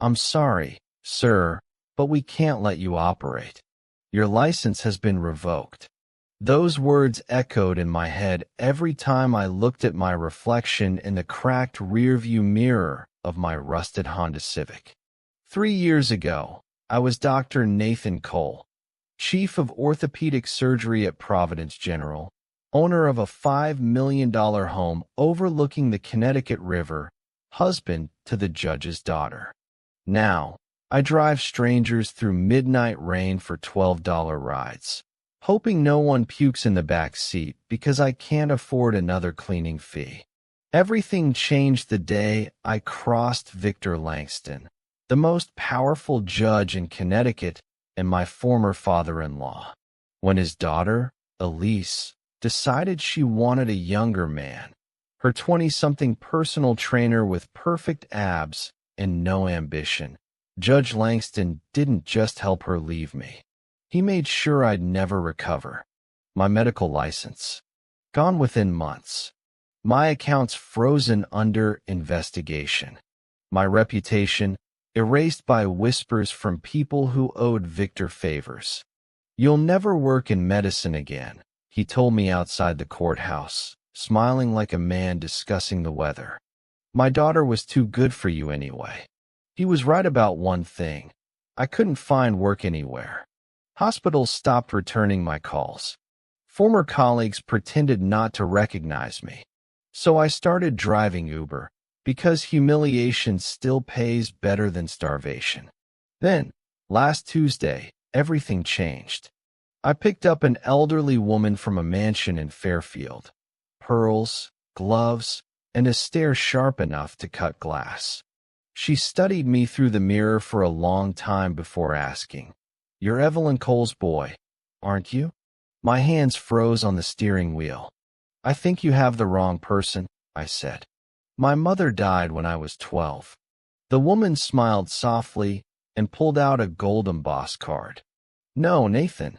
"I'm sorry, sir, but we can't let you operate. Your license has been revoked." Those words echoed in my head every time I looked at my reflection in the cracked rearview mirror of my rusted Honda Civic. 3 years ago, I was Dr. Nathan Cole, chief of orthopedic surgery at Providence General, owner of a $5 million home overlooking the Connecticut River, husband to the judge's daughter. Now, I drive strangers through midnight rain for $12 rides, hoping no one pukes in the back seat because I can't afford another cleaning fee. Everything changed the day I crossed Victor Langston, the most powerful judge in Connecticut and my former father-in-law, when his daughter, Elise, decided she wanted a younger man, her 20-something personal trainer with perfect abs and no ambition. Judge Langston didn't just help her leave me. He made sure I'd never recover. My medical license, gone within months. My accounts frozen under investigation. My reputation erased by whispers from people who owed Victor favors. "You'll never work in medicine again," he told me outside the courthouse, smiling like a man discussing the weather. "My daughter was too good for you anyway." He was right about one thing. I couldn't find work anywhere. Hospitals stopped returning my calls. Former colleagues pretended not to recognize me. So I started driving Uber, because humiliation still pays better than starvation. Then, last Tuesday, everything changed. I picked up an elderly woman from a mansion in Fairfield. Pearls, gloves, and a stare sharp enough to cut glass. She studied me through the mirror for a long time before asking, "You're Evelyn Cole's boy, aren't you?" My hands froze on the steering wheel. "I think you have the wrong person," I said. "My mother died when I was 12. The woman smiled softly and pulled out a gold embossed card. "No, Nathan.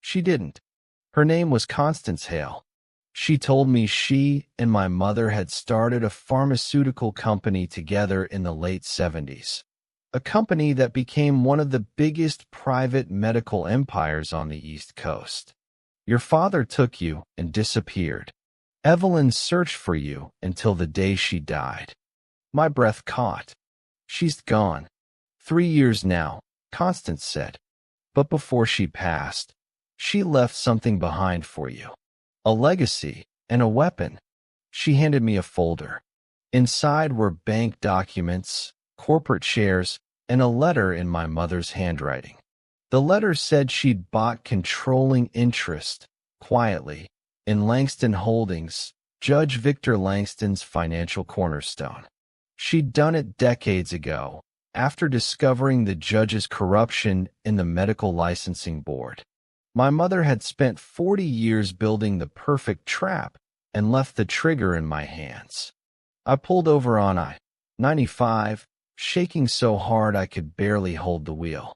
She didn't. Her name was Constance Hale. She told me she and my mother had started a pharmaceutical company together in the late 70s. A company that became one of the biggest private medical empires on the East Coast. Your father took you and disappeared. Evelyn searched for you until the day she died." My breath caught. "She's gone. 3 years now," Constance said. "But before she passed, she left something behind for you. A legacy and a weapon." She handed me a folder. Inside were bank documents, corporate shares, and a letter in my mother's handwriting. The letter said she'd bought controlling interest, quietly, in Langston Holdings, Judge Victor Langston's financial cornerstone. She'd done it decades ago, after discovering the judge's corruption in the medical licensing board. My mother had spent 40 years building the perfect trap and left the trigger in my hands. I pulled over on I-95, shaking so hard I could barely hold the wheel.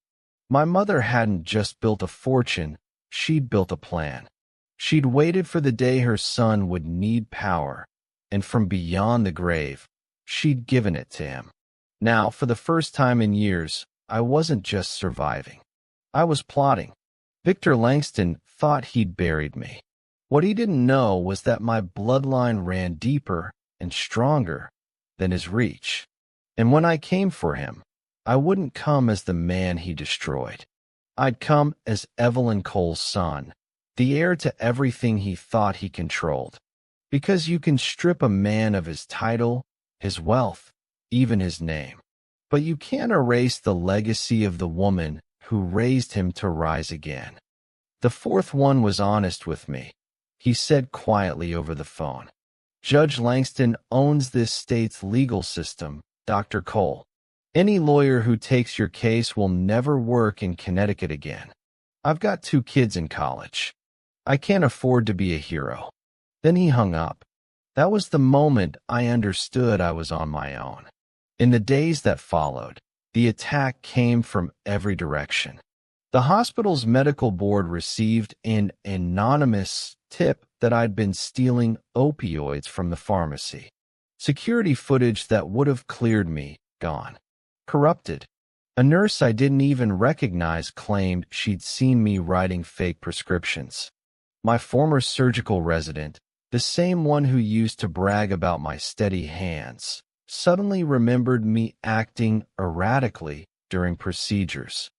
My mother hadn't just built a fortune, she'd built a plan. She'd waited for the day her son would need power, and from beyond the grave, she'd given it to him. Now, for the first time in years, I wasn't just surviving. I was plotting. Victor Langston thought he'd buried me. What he didn't know was that my bloodline ran deeper and stronger than his reach. And when I came for him, I wouldn't come as the man he destroyed. I'd come as Evelyn Cole's son, the heir to everything he thought he controlled. Because you can strip a man of his title, his wealth, even his name. But you can't erase the legacy of the woman who raised him to rise again. The fourth one was honest with me. He said quietly over the phone, "Judge Langston owns this state's legal system, Dr. Cole. Any lawyer who takes your case will never work in Connecticut again. I've got 2 kids in college. I can't afford to be a hero." Then he hung up. That was the moment I understood I was on my own. In the days that followed, the attack came from every direction. The hospital's medical board received an anonymous tip that I'd been stealing opioids from the pharmacy. Security footage that would have cleared me, gone. Corrupted. A nurse I didn't even recognize claimed she'd seen me writing fake prescriptions. My former surgical resident, the same one who used to brag about my steady hands, suddenly remembered me acting erratically during procedures.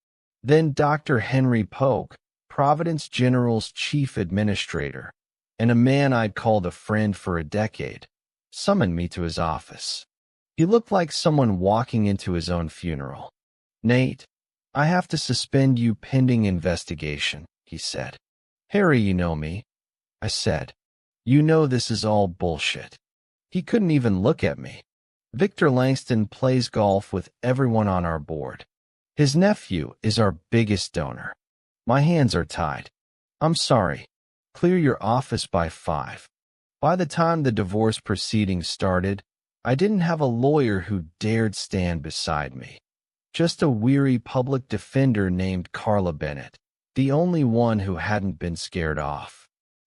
Then Dr. Henry Polk, Providence General's chief administrator, and a man I'd called a friend for a decade, summoned me to his office. He looked like someone walking into his own funeral. "Nate, I have to suspend you pending investigation," he said. "Harry, you know me," I said. "You know this is all bullshit." He couldn't even look at me. "Victor Langston plays golf with everyone on our board. His nephew is our biggest donor. My hands are tied. I'm sorry. Clear your office by 5. By the time the divorce proceedings started, I didn't have a lawyer who dared stand beside me. Just a weary public defender named Carla Bennett, the only one who hadn't been scared off.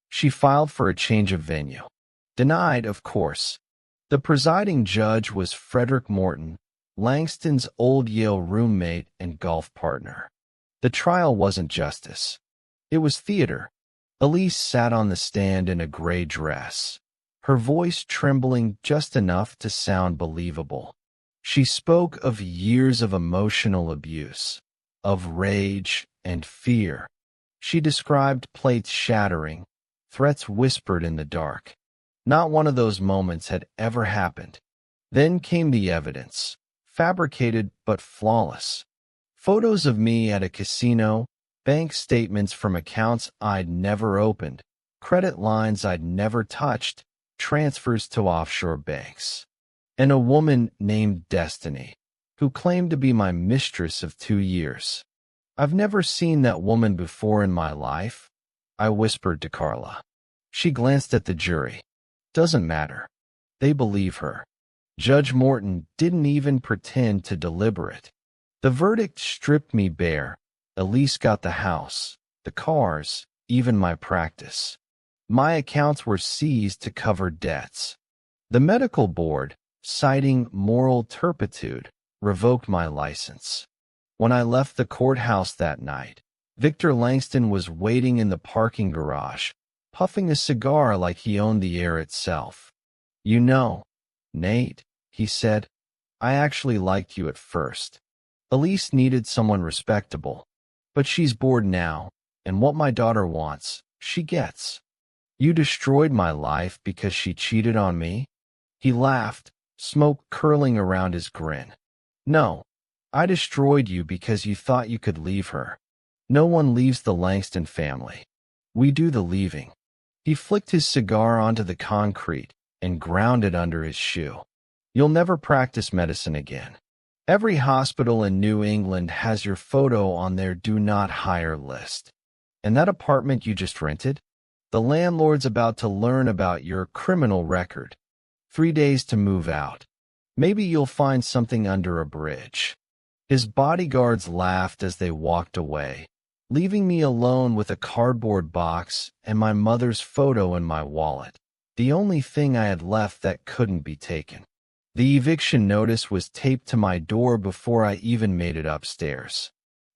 She filed for a change of venue. Denied, of course. The presiding judge was Frederick Morton, Langston's old Yale roommate and golf partner. The trial wasn't justice. It was theater. Elise sat on the stand in a gray dress, her voice trembling just enough to sound believable. She spoke of years of emotional abuse, of rage and fear. She described plates shattering, threats whispered in the dark. Not one of those moments had ever happened. Then came the evidence, fabricated but flawless. Photos of me at a casino, bank statements from accounts I'd never opened, credit lines I'd never touched, transfers to offshore banks. And a woman named Destiny, who claimed to be my mistress of 2 years. "I've never seen that woman before in my life," I whispered to Carla. She glanced at the jury. "Doesn't matter. They believe her." Judge Morton didn't even pretend to deliberate. The verdict stripped me bare. Elise got the house, the cars, even my practice. My accounts were seized to cover debts. The medical board, citing moral turpitude, revoked my license. When I left the courthouse that night, Victor Langston was waiting in the parking garage, puffing a cigar like he owned the air itself. "You know, Nate," he said, "I actually liked you at first. Elise needed someone respectable. But she's bored now, and what my daughter wants, she gets. You destroyed my life because she cheated on me?" He laughed, smoke curling around his grin. "No, I destroyed you because you thought you could leave her. No one leaves the Langston family. We do the leaving." He flicked his cigar onto the concrete and ground it under his shoe. "You'll never practice medicine again. Every hospital in New England has your photo on their do not hire list. And that apartment you just rented? The landlord's about to learn about your criminal record. 3 days to move out. Maybe you'll find something under a bridge." His bodyguards laughed as they walked away, leaving me alone with a cardboard box and my mother's photo in my wallet, the only thing I had left that couldn't be taken. The eviction notice was taped to my door before I even made it upstairs.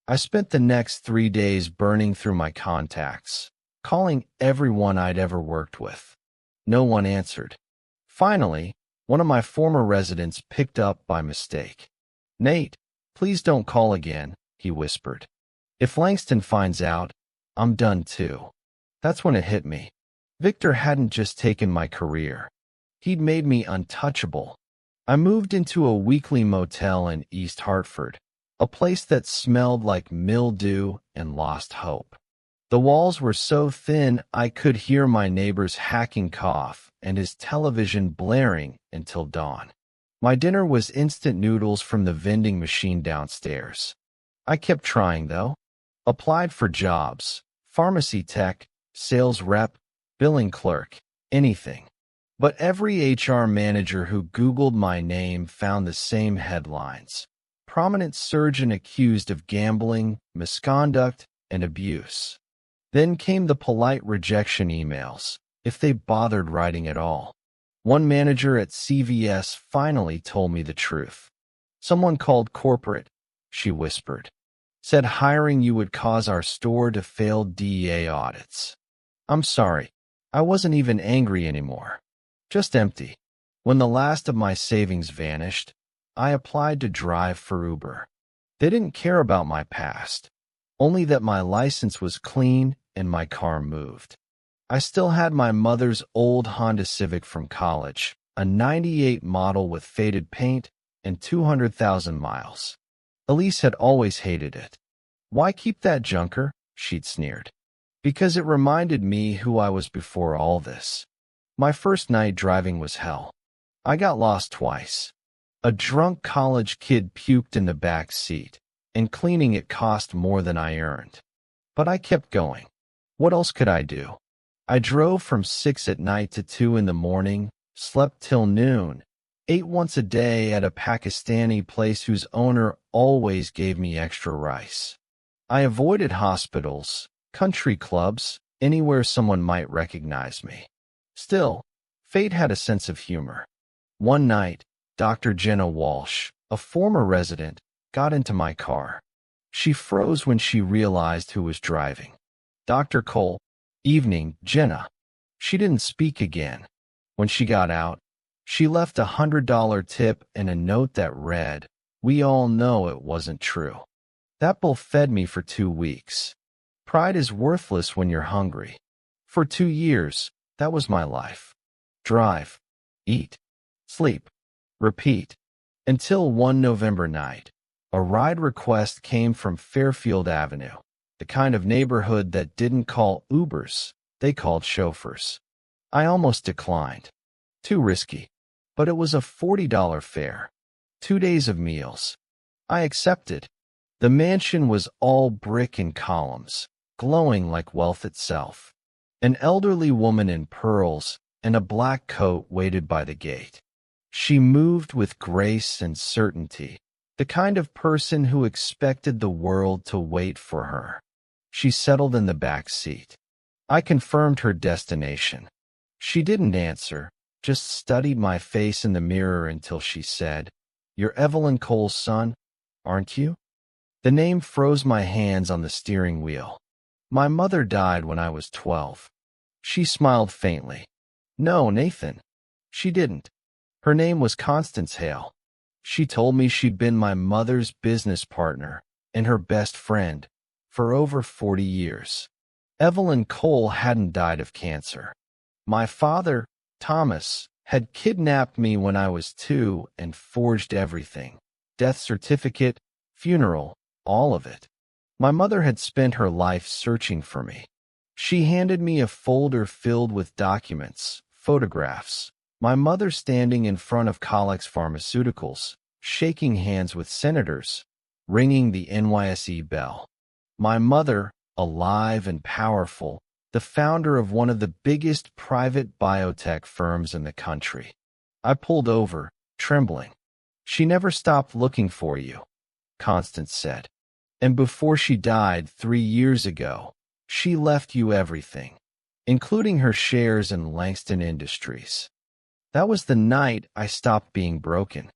I spent the next 3 days burning through my contacts, calling everyone I'd ever worked with. No one answered. Finally, one of my former residents picked up by mistake. "Nate, please don't call again," he whispered. "If Langston finds out, I'm done too." That's when it hit me. Victor hadn't just taken my career. He'd made me untouchable. I moved into a weekly motel in East Hartford, a place that smelled like mildew and lost hope. The walls were so thin I could hear my neighbor's hacking cough and his television blaring until dawn. My dinner was instant noodles from the vending machine downstairs. I kept trying, though. Applied for jobs, pharmacy tech, sales rep, billing clerk, anything. But every HR manager who Googled my name found the same headlines. Prominent surgeon accused of gambling, misconduct, and abuse. Then came the polite rejection emails, if they bothered writing at all. One manager at CVS finally told me the truth. Someone called corporate, she whispered. Said hiring you would cause our store to fail DEA audits. I'm sorry. I wasn't even angry anymore. Just empty. When the last of my savings vanished, I applied to drive for Uber. They didn't care about my past, only that my license was clean and my car moved. I still had my mother's old Honda Civic from college, a '98 model with faded paint and 200,000 miles. Elise had always hated it. Why keep that junker? She'd sneered. Because it reminded me who I was before all this. My first night driving was hell. I got lost twice. A drunk college kid puked in the back seat, and cleaning it cost more than I earned. But I kept going. What else could I do? I drove from 6 at night to 2 in the morning, slept till noon, ate once a day at a Pakistani place whose owner always gave me extra rice. I avoided hospitals, country clubs, anywhere someone might recognize me. Still, fate had a sense of humor. One night, Dr. Jenna Walsh, a former resident, got into my car. She froze when she realized who was driving. Dr. Cole. Evening, Jenna. She didn't speak again. When she got out, she left a $100 tip and a note that read, "We all know it wasn't true." That bull fed me for 2 weeks. Pride is worthless when you're hungry. For 2 years, that was my life. Drive, eat, sleep, repeat. Until one November night, a ride request came from Fairfield Avenue, the kind of neighborhood that didn't call Ubers, they called chauffeurs. I almost declined. Too risky. But it was a $40 fare. 2 days of meals. I accepted. The mansion was all brick and columns, glowing like wealth itself. An elderly woman in pearls and a black coat waited by the gate. She moved with grace and certainty, the kind of person who expected the world to wait for her. She settled in the back seat. I confirmed her destination. She didn't answer, just studied my face in the mirror until she said, "You're Evelyn Cole's son, aren't you?" The name froze my hands on the steering wheel. My mother died when I was 12. She smiled faintly. "No, Nathan." She didn't. Her name was Constance Hale. She told me she'd been my mother's business partner and her best friend for over 40 years. Evelyn Cole hadn't died of cancer. My father, Thomas, had kidnapped me when I was 2 and forged everything. Death certificate, funeral, all of it. My mother had spent her life searching for me. She handed me a folder filled with documents, photographs. My mother standing in front of Colex Pharmaceuticals, shaking hands with senators, ringing the NYSE bell. My mother, alive and powerful, the founder of one of the biggest private biotech firms in the country. I pulled over, trembling. "She never stopped looking for you," Constance said. "And before she died 3 years ago, she left you everything, including her shares in Langston Industries." That was the night I stopped being broken.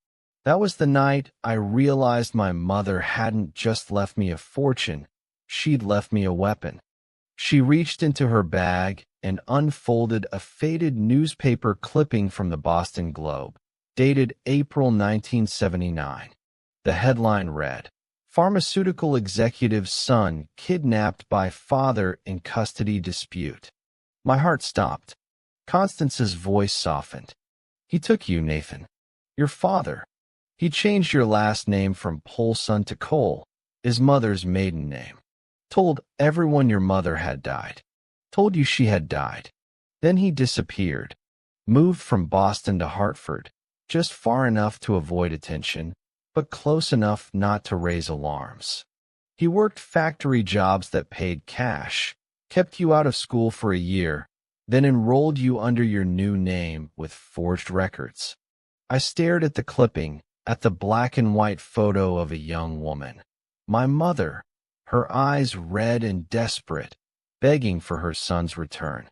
That was the night I realized my mother hadn't just left me a fortune, she'd left me a weapon. She reached into her bag and unfolded a faded newspaper clipping from the Boston Globe, dated April 1979. The headline read, "Pharmaceutical Executive's Son Kidnapped by Father in Custody Dispute." My heart stopped. Constance's voice softened. "He took you, Nathan. Your father. He changed your last name from Polson to Cole, his mother's maiden name. Told everyone your mother had died. Told you she had died. Then he disappeared. Moved from Boston to Hartford, just far enough to avoid attention, but close enough not to raise alarms. He worked factory jobs that paid cash, kept you out of school for a year, then enrolled you under your new name with forged records." I stared at the clipping, at the black and white photo of a young woman. My mother, her eyes red and desperate, begging for her son's return.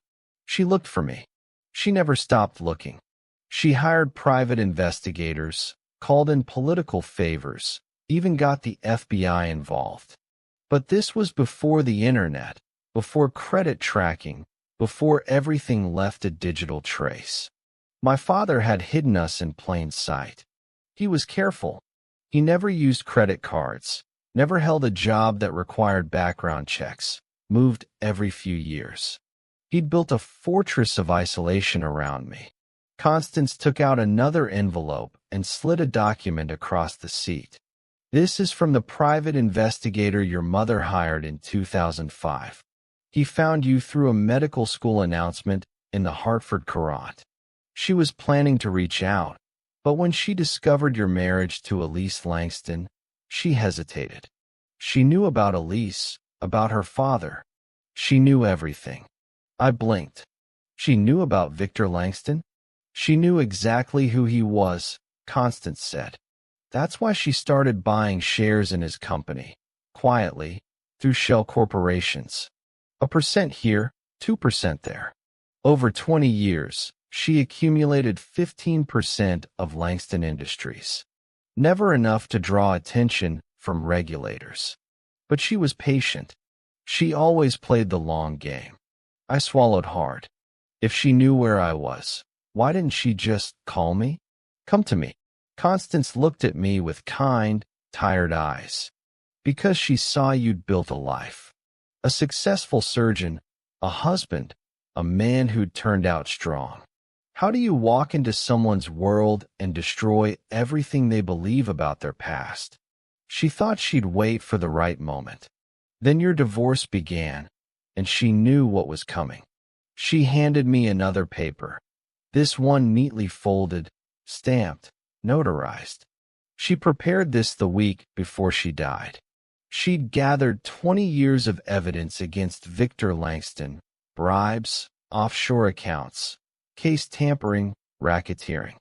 She looked for me. She never stopped looking. She hired private investigators, called in political favors, even got the FBI involved. But this was before the internet, before credit tracking, before everything left a digital trace. My father had hidden us in plain sight. He was careful. He never used credit cards, never held a job that required background checks, moved every few years. He'd built a fortress of isolation around me. Constance took out another envelope and slid a document across the seat. This is from the private investigator your mother hired in 2005. He found you through a medical school announcement in the Hartford Courant. She was planning to reach out, but when she discovered your marriage to Elise Langston, she hesitated. She knew about Elise, about her father. She knew everything. I blinked. She knew about Victor Langston? She knew exactly who he was, Constance said. That's why she started buying shares in his company, quietly, through shell corporations. 1% here, 2% there. Over 20 years, she accumulated 15% of Langston Industries. Never enough to draw attention from regulators. But she was patient. She always played the long game. I swallowed hard. If she knew where I was, why didn't she just call me? Come to me. Constance looked at me with kind, tired eyes. Because she saw you'd built a life. A successful surgeon, a husband, a man who'd turned out strong. How do you walk into someone's world and destroy everything they believe about their past? She thought she'd wait for the right moment. Then your divorce began, and she knew what was coming. She handed me another paper. This one neatly folded, stamped, notarized. She prepared this the week before she died. She'd gathered 20 years of evidence against Victor Langston, bribes, offshore accounts, case tampering, racketeering.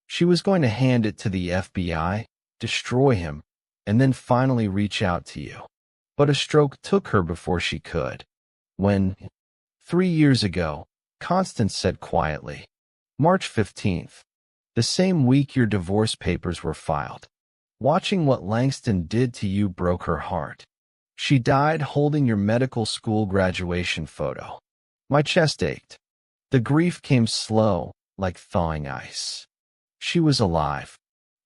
She was going to hand it to the FBI, destroy him, and then finally reach out to you. But a stroke took her before she could. When, 3 years ago, Constance said quietly, March 15th, the same week your divorce papers were filed. Watching what Langston did to you broke her heart. She died holding your medical school graduation photo. My chest ached. The grief came slow, like thawing ice. She was alive.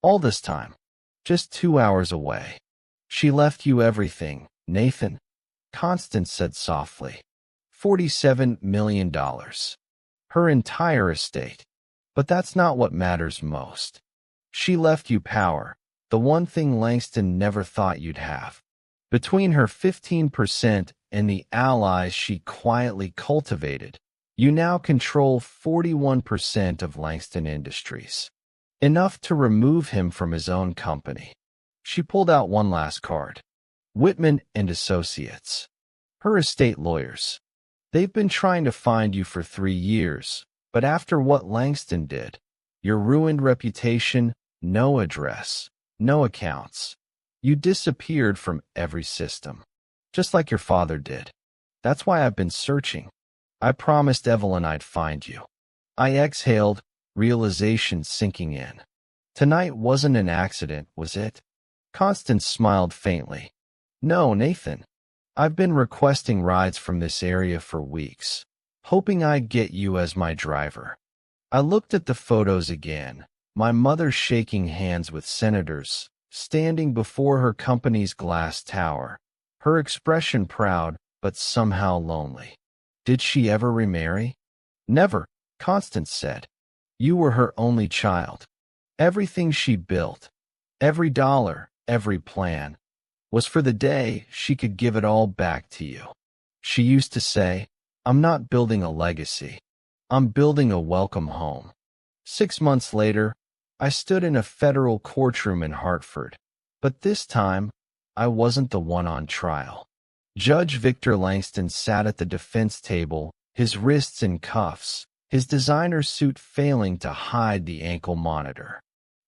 All this time. Just 2 hours away. She left you everything, Nathan. Constance said softly. $47 million. Her entire estate. But that's not what matters most. She left you power, the one thing Langston never thought you'd have. Between her 15% and the allies she quietly cultivated, you now control 41% of Langston Industries. Enough to remove him from his own company. She pulled out one last card. Whitman and Associates. Her estate lawyers. They've been trying to find you for 3 years, but after what Langston did, your ruined reputation, no address, no accounts. You disappeared from every system, just like your father did. That's why I've been searching. I promised Evelyn I'd find you. I exhaled, realization sinking in. Tonight wasn't an accident, was it? Constance smiled faintly. No, Nathan. I've been requesting rides from this area for weeks, hoping I'd get you as my driver. I looked at the photos again, my mother shaking hands with senators, standing before her company's glass tower, her expression proud but somehow lonely. Did she ever remarry? Never, Constance said. You were her only child. Everything she built, every dollar, every plan, was for the day she could give it all back to you. She used to say, I'm not building a legacy. I'm building a welcome home. 6 months later, I stood in a federal courtroom in Hartford, but this time, I wasn't the one on trial. Judge Victor Langston sat at the defense table, his wrists in cuffs, his designer suit failing to hide the ankle monitor.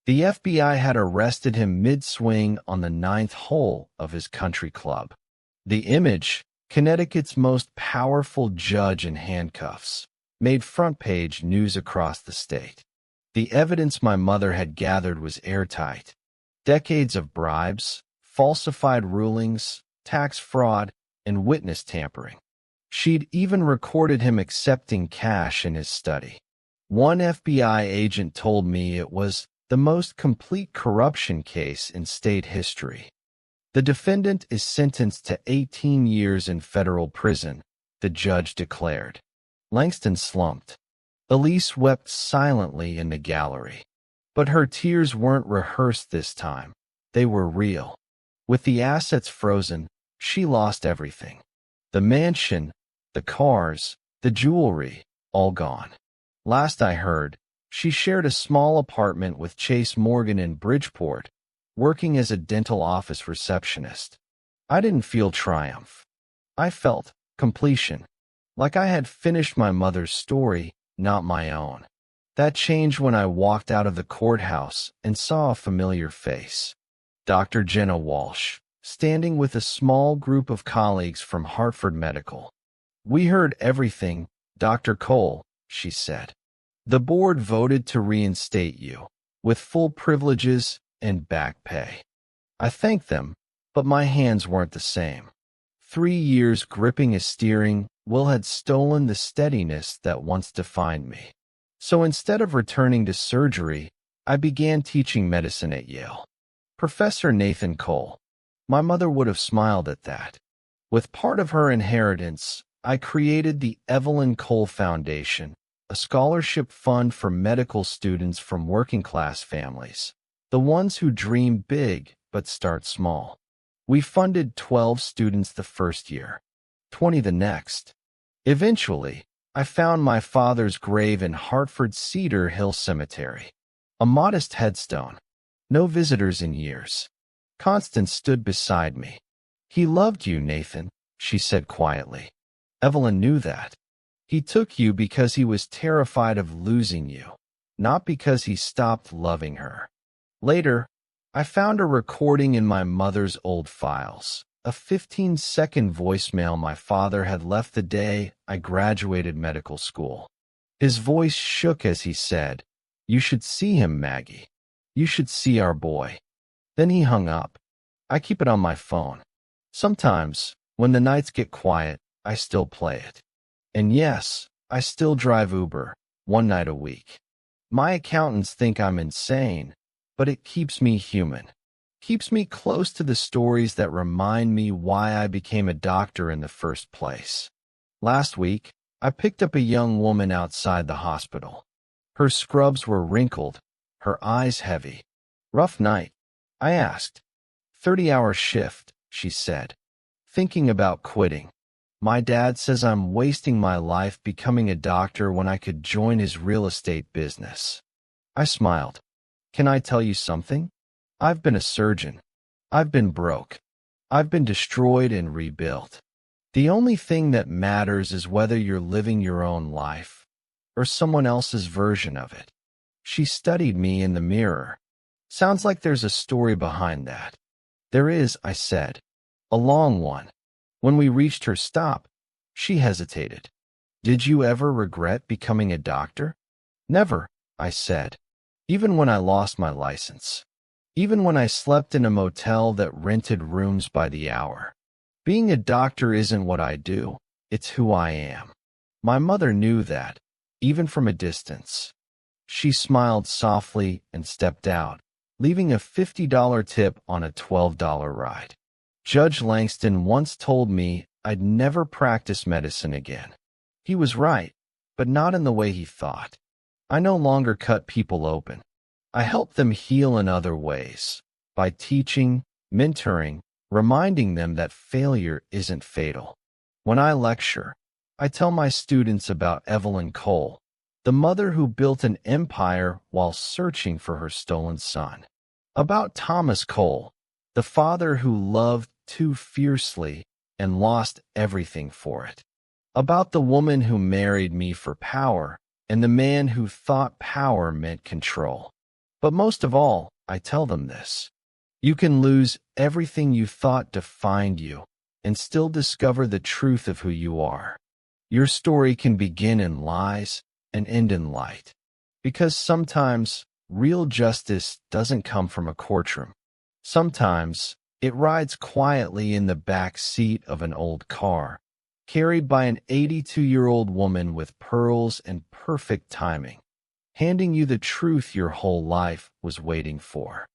The FBI had arrested him mid-swing on the 9th hole of his country club. The image, Connecticut's most powerful judge in handcuffs, made front-page news across the state. The evidence my mother had gathered was airtight. Decades of bribes, falsified rulings, tax fraud, and witness tampering. She'd even recorded him accepting cash in his study. One FBI agent told me it was the most complete corruption case in state history. The defendant is sentenced to 18 years in federal prison, the judge declared. Langston slumped. Elise wept silently in the gallery. But her tears weren't rehearsed this time. They were real. With the assets frozen, she lost everything. The mansion, the cars, the jewelry, all gone. Last I heard, she shared a small apartment with Chase Morgan in Bridgeport, working as a dental office receptionist. I didn't feel triumph. I felt completion, like I had finished my mother's story, not my own. That changed when I walked out of the courthouse and saw a familiar face. Dr. Jenna Walsh, standing with a small group of colleagues from Hartford Medical. "We heard everything, Dr. Cole," she said. "The board voted to reinstate you, with full privileges and back pay." I thanked them, but my hands weren't the same. 3 years gripping a steering wheel had stolen the steadiness that once defined me. So instead of returning to surgery, I began teaching medicine at Yale. Professor Nathan Cole. My mother would have smiled at that. With part of her inheritance, I created the Evelyn Cole Foundation, a scholarship fund for medical students from working-class families, the ones who dream big but start small. We funded 12 students the first year, 20 the next. Eventually, I found my father's grave in Hartford's Cedar Hill Cemetery. A modest headstone. No visitors in years. Constance stood beside me. "He loved you, Nathan," she said quietly. Evelyn knew that. "He took you because he was terrified of losing you, not because he stopped loving her." Later, I found a recording in my mother's old files, a 15-second voicemail my father had left the day I graduated medical school. His voice shook as he said, "You should see him, Maggie. You should see our boy." Then he hung up. I keep it on my phone. Sometimes, when the nights get quiet, I still play it. And yes, I still drive Uber, one night a week. My accountants think I'm insane, but it keeps me human. Keeps me close to the stories that remind me why I became a doctor in the first place. Last week, I picked up a young woman outside the hospital. Her scrubs were wrinkled, her eyes heavy. "Rough night?" I asked. 30-hour shift, she said. "Thinking about quitting. My dad says I'm wasting my life becoming a doctor when I could join his real estate business." I smiled. "Can I tell you something? I've been a surgeon. I've been broke. I've been destroyed and rebuilt. The only thing that matters is whether you're living your own life or someone else's version of it." She studied me in the mirror. "Sounds like there's a story behind that." "There is," I said. "A long one." When we reached her stop, she hesitated. "Did you ever regret becoming a doctor?" "Never," I said. "Even when I lost my license. Even when I slept in a motel that rented rooms by the hour. Being a doctor isn't what I do, it's who I am." My mother knew that, even from a distance. She smiled softly and stepped out, leaving a $50 tip on a $12 ride. Judge Langston once told me I'd never practice medicine again. He was right, but not in the way he thought. I no longer cut people open. I help them heal in other ways, by teaching, mentoring, reminding them that failure isn't fatal. When I lecture, I tell my students about Evelyn Cole, the mother who built an empire while searching for her stolen son. About Thomas Cole, the father who loved too fiercely and lost everything for it. About the woman who married me for power and the man who thought power meant control. But most of all, I tell them this. You can lose everything you thought defined you and still discover the truth of who you are. Your story can begin in lies and end in light. Because sometimes real justice doesn't come from a courtroom. Sometimes it rides quietly in the back seat of an old car, carried by an 82-year-old woman with pearls and perfect timing, handing you the truth your whole life was waiting for.